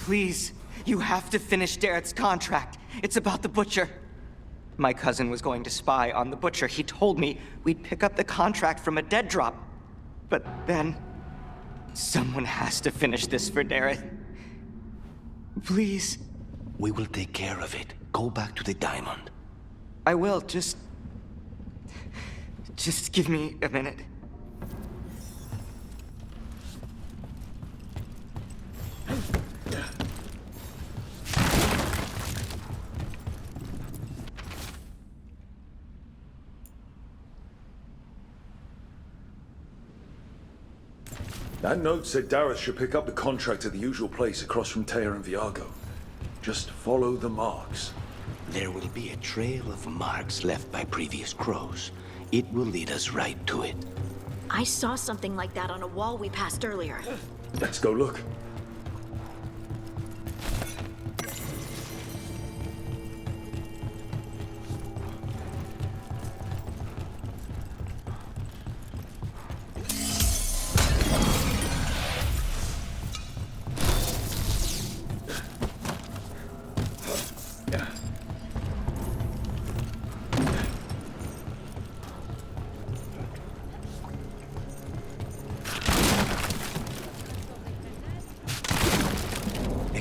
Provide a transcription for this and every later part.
Please, you have to finish Darrett's contract. It's about the Butcher. My cousin was going to spy on the Butcher. He told me we'd pick up the contract from a dead drop. But then, someone has to finish this for Darrett. Please. We will take care of it. Go back to the diamond. I will, just give me a minute. That note said Dareth should pick up the contract at the usual place across from Teja and Veilguard. Just follow the marks. There will be a trail of marks left by previous crows. It will lead us right to it. I saw something like that on a wall we passed earlier. Let's go look.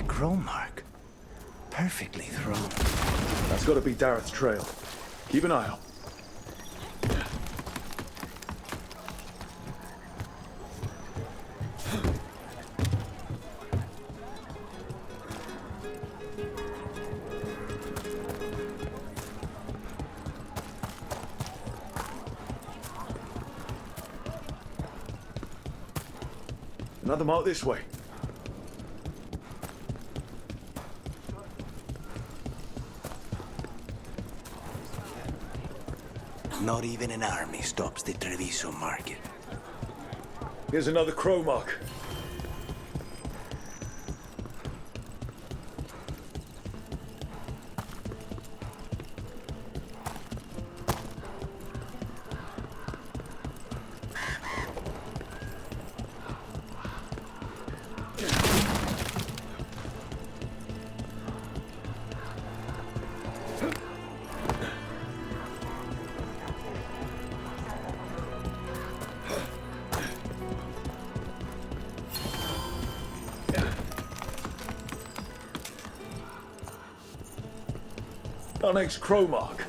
Crow mark. Perfectly thrown. That's gotta be Dareth's trail. Keep an eye out. Another mark this way. Not even an army stops the Treviso market. Here's another crow mark. Our next crow mark.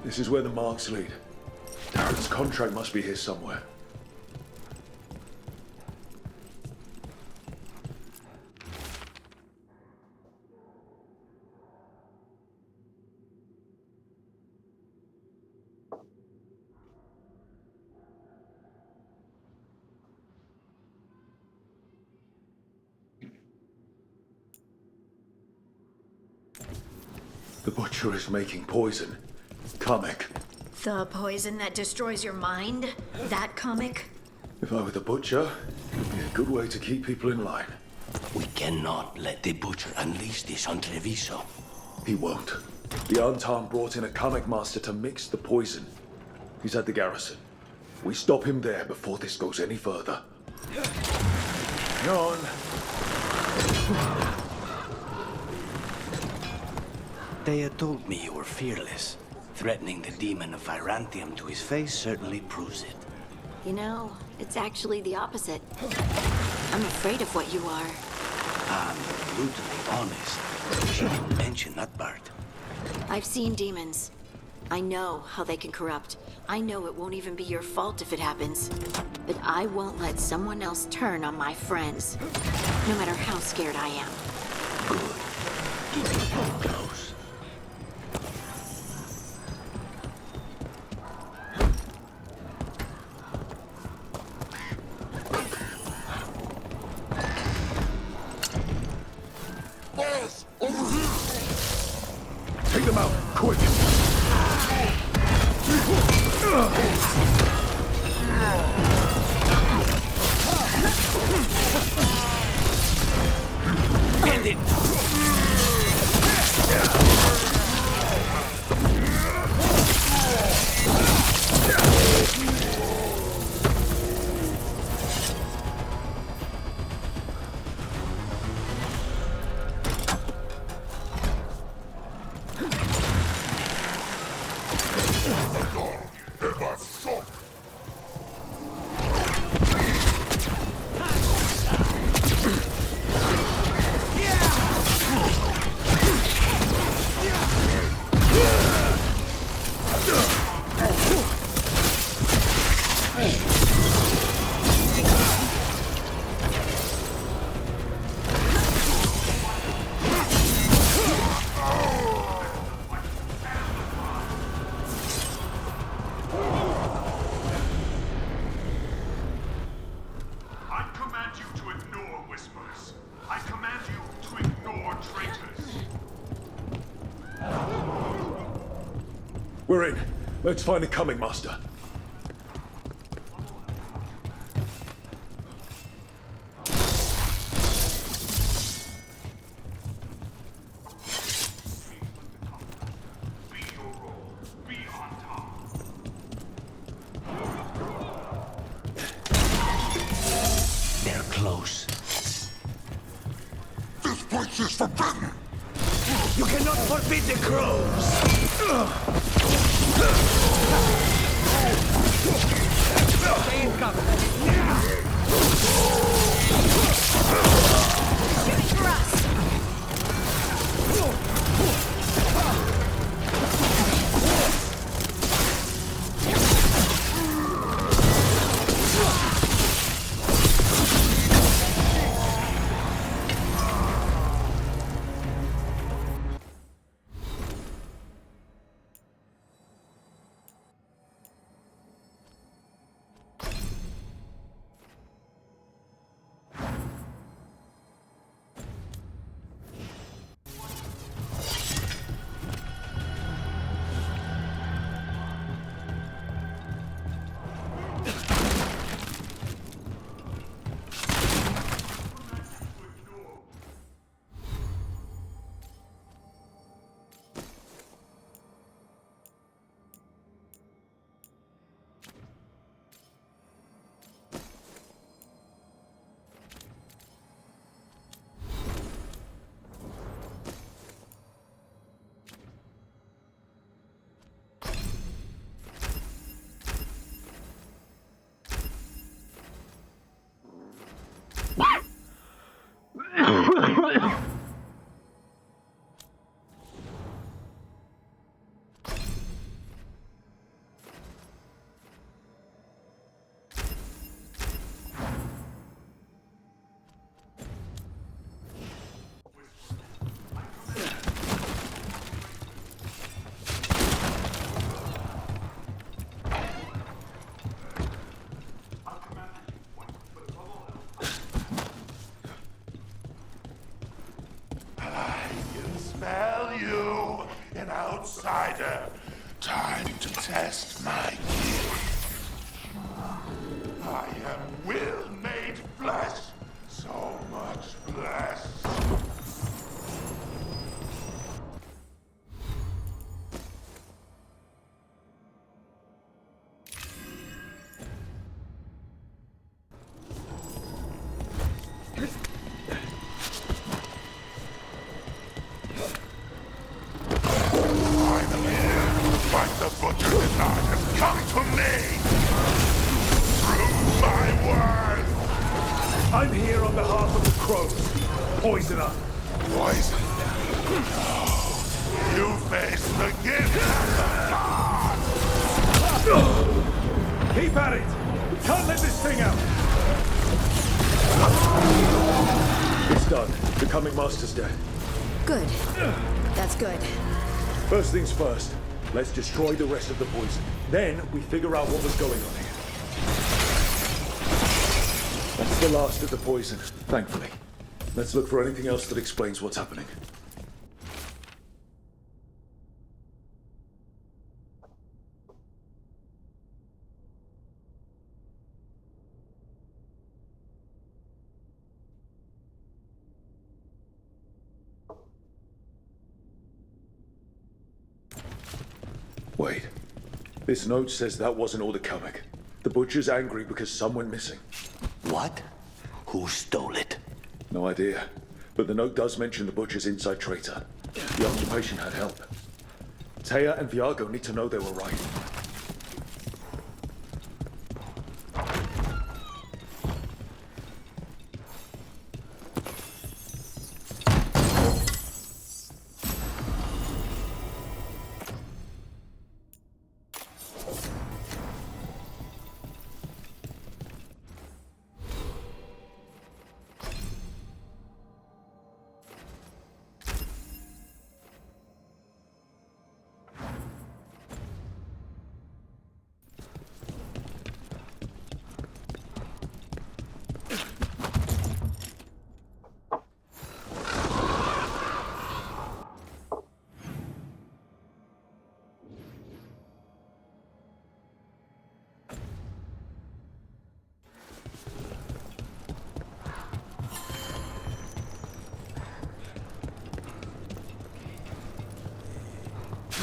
This is where the marks lead. Dareth's contract must be here somewhere. The Butcher is making poison. Comic. The poison that destroys your mind? That comic? If I were the Butcher, it would be a good way to keep people in line. We cannot let the Butcher unleash this on Treviso. He won't. The Untarn brought in a comic master to mix the poison. He's at the garrison. We stop him there before this goes any further. Hang on. Teja told me you were fearless. Threatening the demon of Virantium to his face certainly proves it. You know, it's actually the opposite. I'm afraid of what you are. I'm brutally honest. She didn't mention that part. I've seen demons. I know how they can corrupt. I know it won't even be your fault if it happens. But I won't let someone else turn on my friends. No matter how scared I am. Good. Keep it close. Take them out, quick! End it! We're in. Let's find the coming master. They're close. This place is forbidden! You cannot forbid the crows! Shooting for us! Outsider, time to test my gift. I am will made flesh, so much flesh. But the butcher did not have come to me! Prove my worth! I'm here on behalf of the crows. Poisoner. Poison? No. You face the gift of the gods! Keep at it! We can't let this thing out! It's done. The coming master's dead. Good. That's good. First things first. Let's destroy the rest of the poison. Then we figure out what was going on here. That's the last of the poison, thankfully. Let's look for anything else that explains what's happening. Wait. This note says that wasn't all the comic. The butcher's angry because some went missing. What? Who stole it? No idea. But the note does mention the butcher's inside traitor. The occupation had help. Taya and Viago need to know they were right.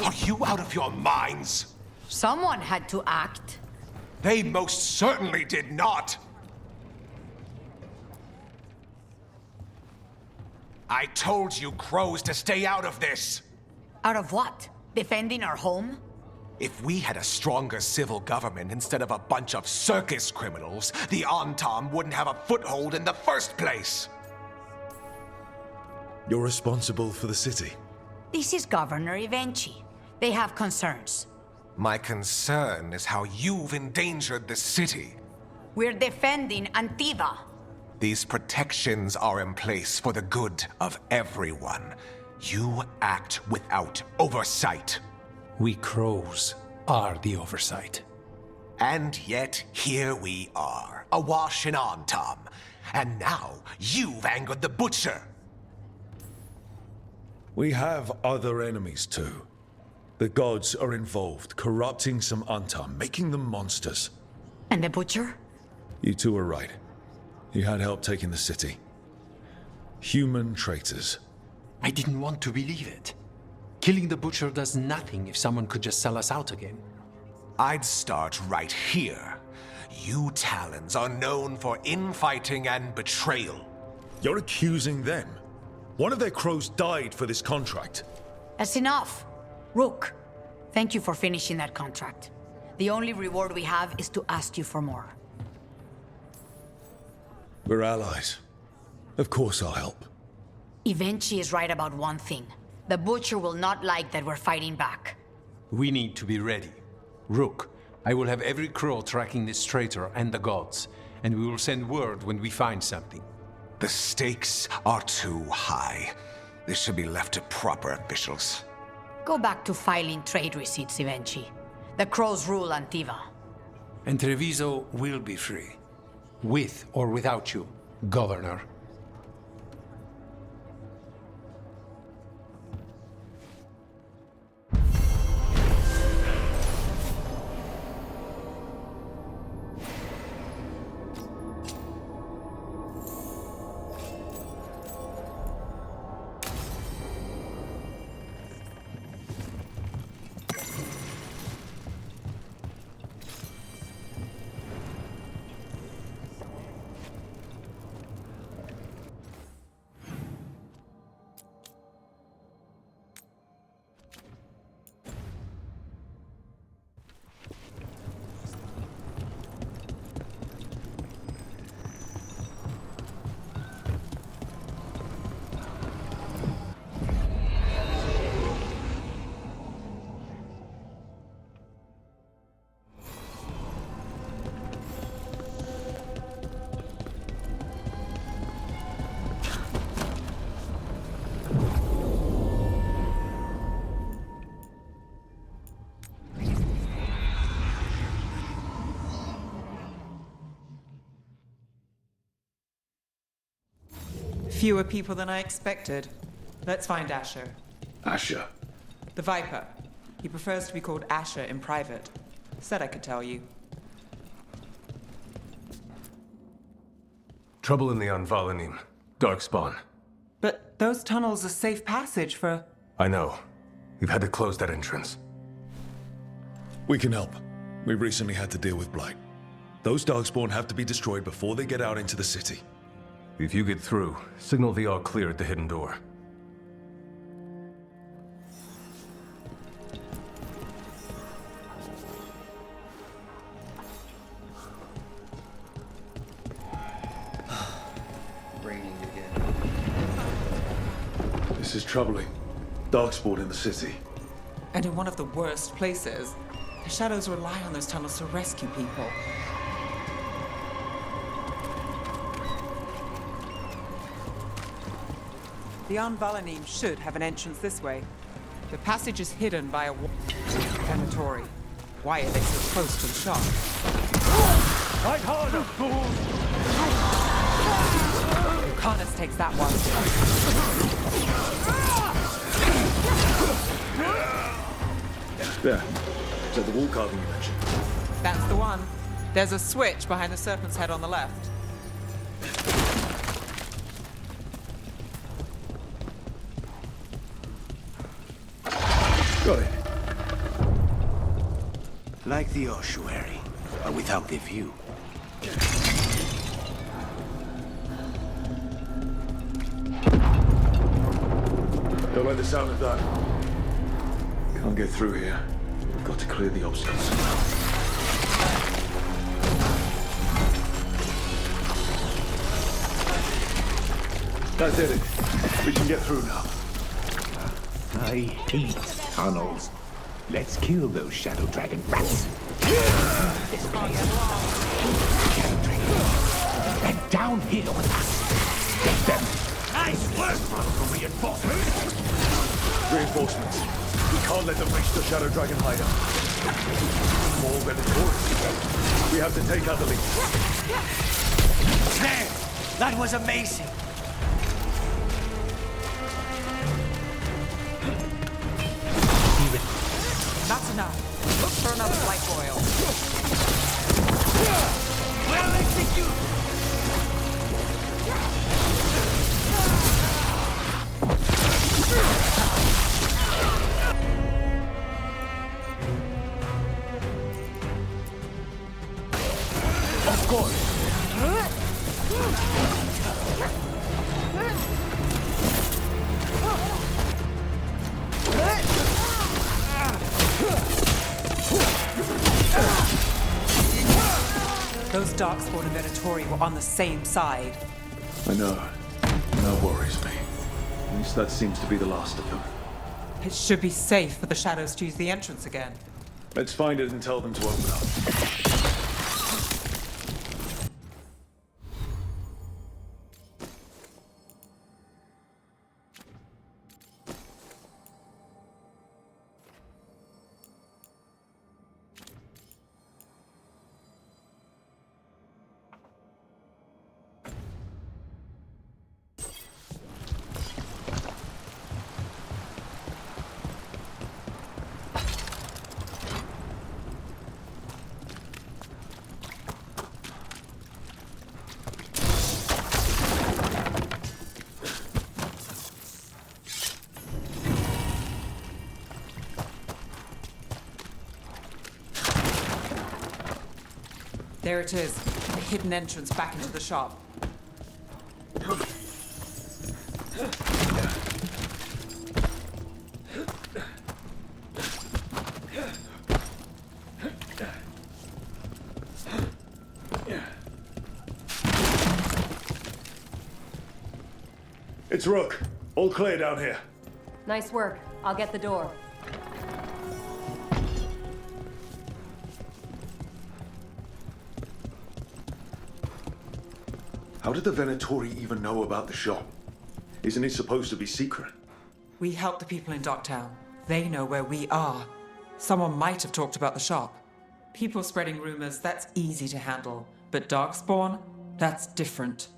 Are you out of your minds? Someone had to act. They most certainly did not. I told you crows to stay out of this. Out of what? Defending our home? If we had a stronger civil government instead of a bunch of circus criminals, the Antam wouldn't have a foothold in the first place. You're responsible for the city. This is Governor Evenchi. They have concerns. My concern is how you've endangered the city. We're defending Antiva. These protections are in place for the good of everyone. You act without oversight. We crows are the oversight. And yet, here we are, awash in Antam. And now, you've angered the Butcher. We have other enemies too. The gods are involved, corrupting some Antam, making them monsters. And the Butcher? You two are right. He had help taking the city. Human traitors. I didn't want to believe it. Killing the Butcher does nothing if someone could just sell us out again. I'd start right here. You Talons are known for infighting and betrayal. You're accusing them. One of their crows died for this contract. That's enough. Rook, thank you for finishing that contract. The only reward we have is to ask you for more. We're allies. Of course I'll help. Evenchi is right about one thing. The Butcher will not like that we're fighting back. We need to be ready. Rook, I will have every crow tracking this traitor and the gods, and we will send word when we find something. The stakes are too high. This should be left to proper officials. Go back to filing trade receipts, Evenchi. The crows rule Antiva. And Treviso will be free. With or without you, Governor. Fewer people than I expected. Let's find Asher. Asher. The Viper. He prefers to be called Asher in private. Said I could tell you. Trouble in the Anvalanim. Darkspawn. But those tunnels are safe passage for... I know. We've had to close that entrance. We can help. We recently had to deal with Blight. Those Darkspawn have to be destroyed before they get out into the city. If you get through, signal the all clear at the hidden door. This is troubling. Darkspawn in the city. And in one of the worst places. The Shadows rely on those tunnels to rescue people. The Anvalanim should have an entrance this way. The passage is hidden by a Venatori. Why are they so close to the shop? Fight harder, fools! Lucanus takes that one. There. Is that the wall carving you mentioned? That's the one. There's a switch behind the serpent's head on the left. Got it. Like the ossuary, but without the view. Don't like the sound of that. Can't get through here. We've got to clear the obstacles somehow. That did it. We can get through now. I hate tunnels. Let's kill those Shadow Dragon rats. This way. Shadow Dragon. And downhill with us. Get them. Nice work, for reinforcements. Reinforcements. We can't let them reach the Shadow Dragon hideout. More Venatori. We have to take out the lead. There! That was amazing! That's enough. Look for another light oil. Well executed! Of course. Those Darkspawn and Venatori were on the same side. I know. That worries me. At least that seems to be the last of them. It should be safe for the Shadows to use the entrance again. Let's find it and tell them to open up. There it is, the hidden entrance back into the shop. It's Rook. All clear down here. Nice work. I'll get the door. How did the Venatori even know about the shop? Isn't it supposed to be secret? We help the people in Docktown. They know where we are. Someone might have talked about the shop. People spreading rumors, that's easy to handle. But Darkspawn, that's different.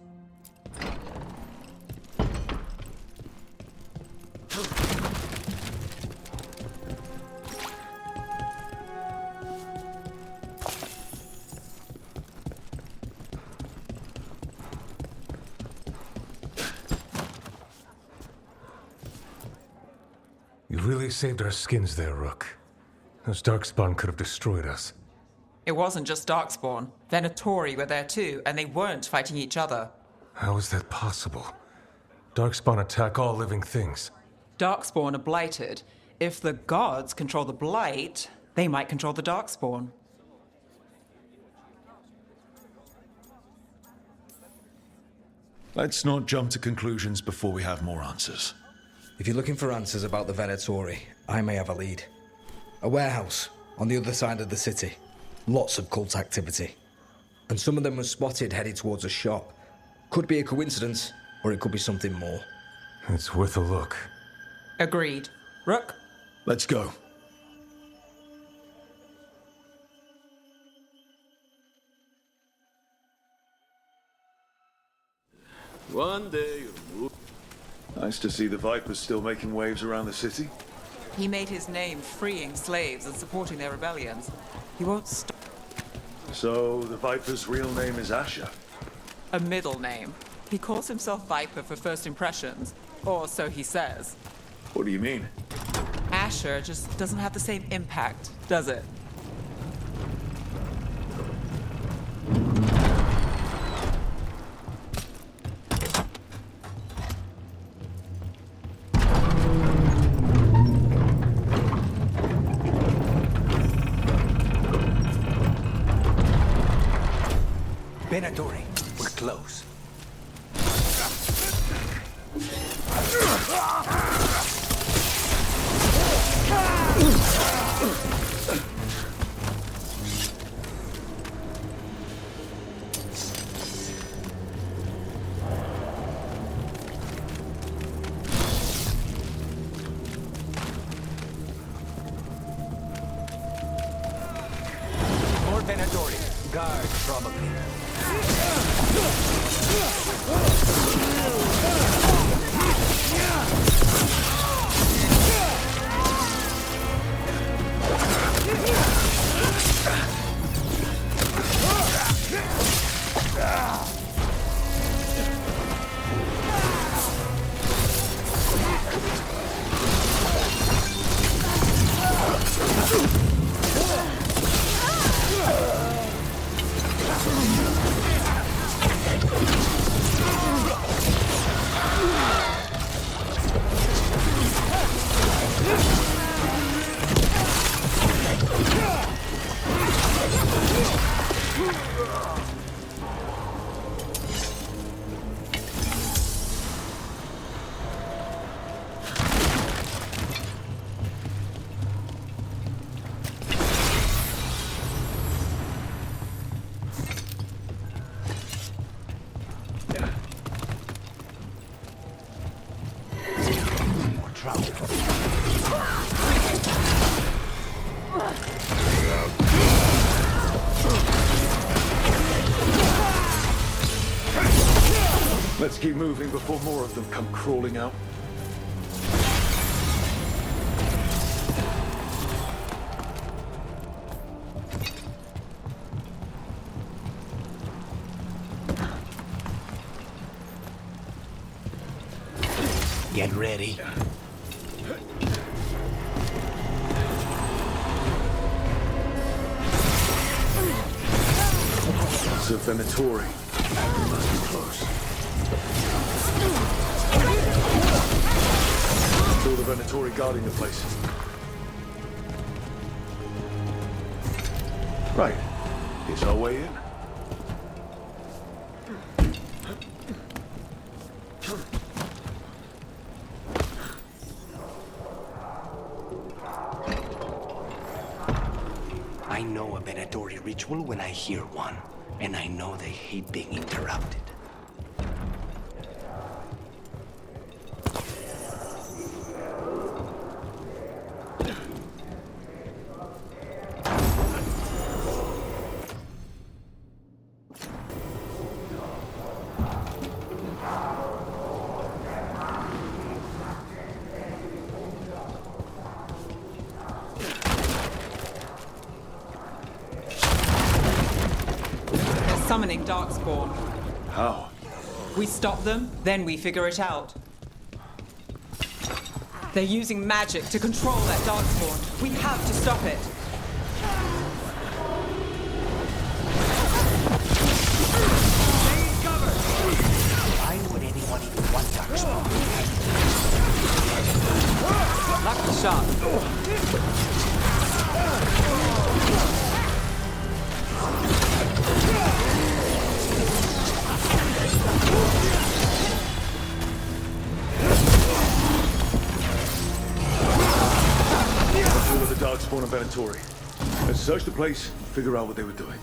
You really saved our skins there, Rook. Those Darkspawn could have destroyed us. It wasn't just Darkspawn. Venatori were there too, and they weren't fighting each other. How is that possible? Darkspawn attack all living things. Darkspawn are blighted. If the gods control the blight, they might control the Darkspawn. Let's not jump to conclusions before we have more answers. If you're looking for answers about the Venatori, I may have a lead. A warehouse on the other side of the city. Lots of cult activity. And some of them were spotted headed towards a shop. Could be a coincidence, or it could be something more. It's worth a look. Agreed. Rook? Let's go. One day you'll move. Nice to see the Vipers still making waves around the city. He made his name freeing slaves and supporting their rebellions. He won't stop. So, the Viper's real name is Asher. A middle name. He calls himself Viper for first impressions, or so he says. What do you mean? Asher just doesn't have the same impact, does it? Venatori, we're close. More Venatori. Guards, probably. Let's keep moving before more of them come crawling out. Get ready. It's a Venatori. We must be close. Saw the Venatori guarding the place. Right. Here's our way in. I know a Venatori ritual when I hear one, and I know they hate being interrupted. Summoning Darkspawn. How? We stop them, then we figure it out. They're using magic to control that Darkspawn. We have to stop it. Why would anyone even want Darkspawn? Lucky shot. Venatori. Let's search the place and figure out what they were doing.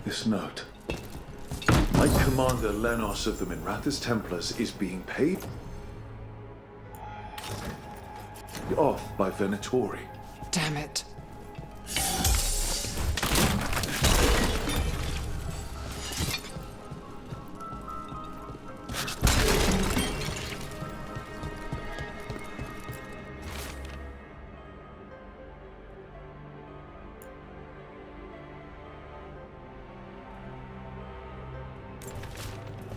This note. Knight Commander Lenos of the Minrathous Templars is being paid off by Venatori. Damn it.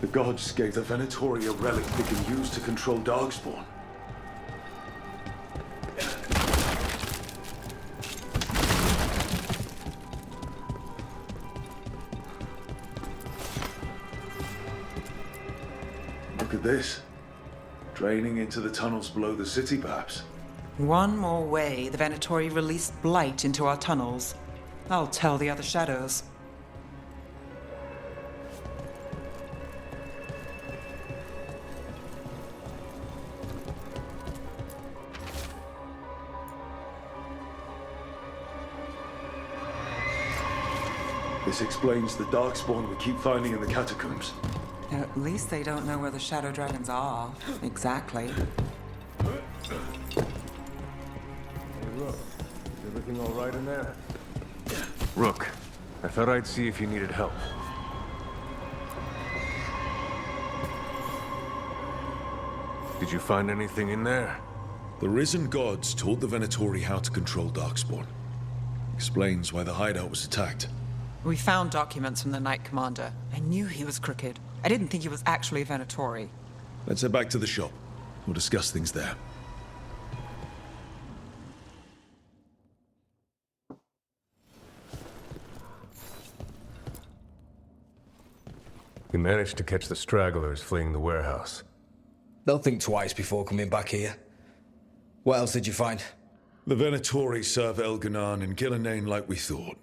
The gods gave the Venatori a relic they can use to control Darkspawn. Look at this. Draining into the tunnels below the city, perhaps. One more way the Venatori released blight into our tunnels. I'll tell the other shadows. This explains the Darkspawn we keep finding in the catacombs. At least they don't know where the shadow dragons are. Exactly. Hey, Rook. Is everything all right in there? Rook, I thought I'd see if you needed help. Did you find anything in there? The risen gods taught the Venatori how to control Darkspawn. Explains why the hideout was attacked. We found documents from the Knight Commander. I knew he was crooked. I didn't think he was actually a Venatori. Let's head back to the shop. We'll discuss things there. We managed to catch the stragglers fleeing the warehouse. They'll think twice before coming back here. What else did you find? The Venatori serve Elganan and Gillenane like we thought.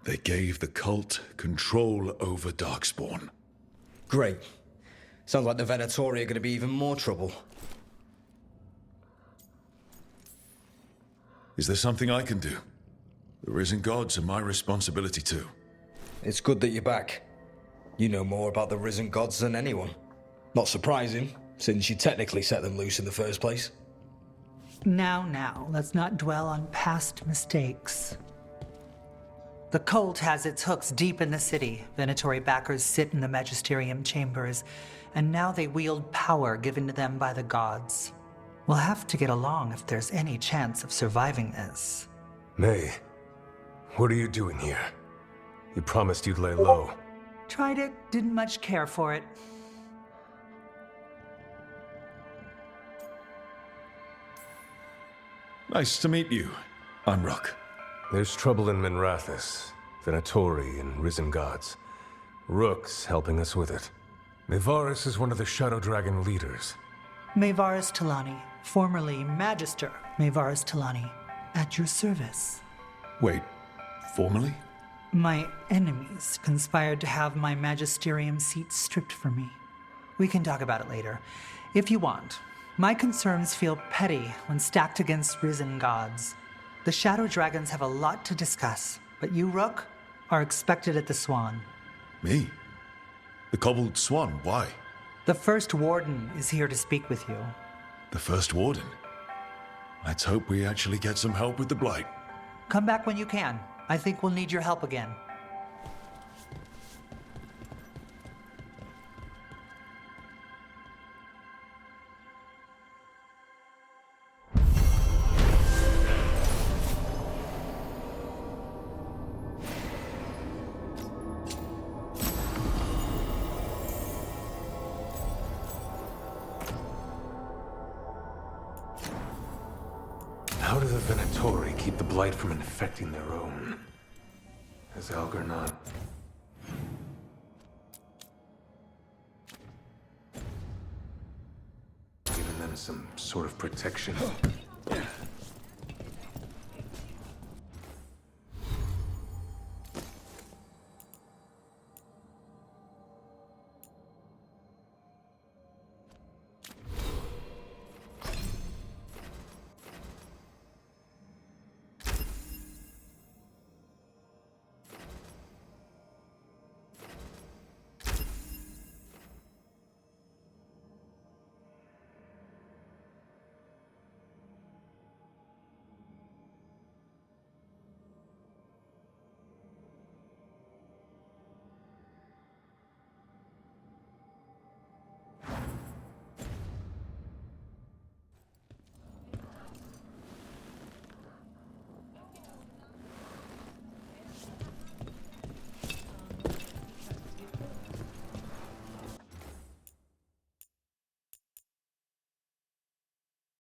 They gave the cult control over Darkspawn. Great. Sounds like the Venatori are going to be even more trouble. Is there something I can do? The risen gods are my responsibility too. It's good that you're back. You know more about the risen gods than anyone. Not surprising, since you technically set them loose in the first place. Now, let's not dwell on past mistakes. The cult has its hooks deep in the city. Venatori backers sit in the magisterium chambers, and now they wield power given to them by the gods. We'll have to get along if there's any chance of surviving this. May, what are you doing here? You promised you'd lay low. Tried it, didn't much care for it. Nice to meet you. I'm Rook. There's trouble in Minrathous, Venatori and risen gods. Rook's helping us with it. Mevaris is one of the Shadow Dragon leaders. Mevaris Talani, formerly Magister Mevaris Talani, at your service. Wait, formally? My enemies conspired to have my magisterium seat stripped from me. We can talk about it later, if you want. My concerns feel petty when stacked against risen gods. The Shadow Dragons have a lot to discuss, but you, Rook, are expected at the Swan. Me? The Cobbled Swan, why? The First Warden is here to speak with you. The First Warden? Let's hope we actually get some help with the Blight. Come back when you can. I think we'll need your help again. How do the Venatori keep the Blight from infecting their own? As Algernon. Giving them some sort of protection.